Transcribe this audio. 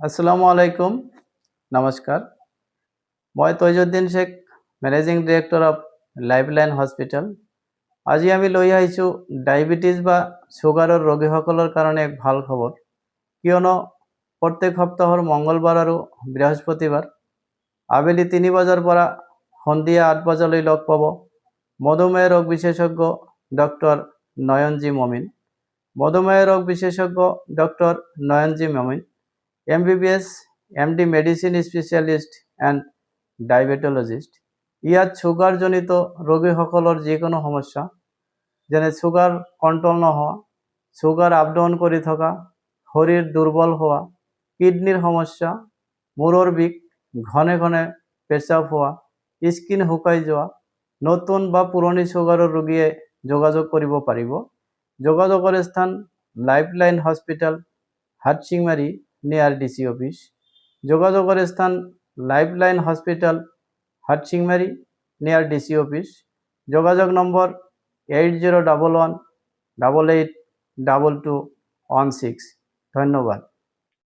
আসসালামু আলাইকুম নমস্কাৰ মই Taijuddin Sheikh managing director of Lifeline hospital আজি আমি লৈ আহিছোঁ ডায়াবেটিস বা সুগাৰৰ ৰোগীসকলৰ কাৰণে এক ভাল খবৰ কিয়নো প্ৰত্যেক সপ্তাহৰ মঙ্গলবাৰ আৰু বৃহস্পতিবাৰ আবেলি 3 বজাৰ পৰা সন্ধিয়া 8 বজালৈ লগ পাব মধুমেহ ৰোগ বিশেষজ্ঞ ডক্টৰ নয়নজি মমিন মধুমেহ ৰোগ বিশেষজ্ঞ doctor নয়নজি Momin MBBS MD medicine specialist and diabetologist ইয়াত সুগাৰজনিত ৰোগীসকলৰ যিকোনো সমস্যা যেনে সুগাৰ কণ্ট্ৰল নোহোৱা সুগাৰ আপ ডাউন কৰি থকা শৰীৰ দুৰ্বল হোৱা কিডনিৰ সমস্যা মূৰৰ বিষ ঘনে ঘনে পেচাব হোৱা স্কিন শুকাই যোৱা নতুন বা পুৰণি সুগাৰৰ ৰোগীয়ে যোগাযোগ কৰিব পাৰিব যোগাযোগৰ স্থান লাইফলাইন হস্পিটাল হাটচিংমাৰী নিয়াৰ ডিসি অফিস যোগাযোগেৰ স্থান লাইফলাইন হসপিটাল হাটচিংমাৰি নিয়াৰ ডিসি অফিস যোগাযোগ নম্বৰ 8011882216 ধন্যবাদ।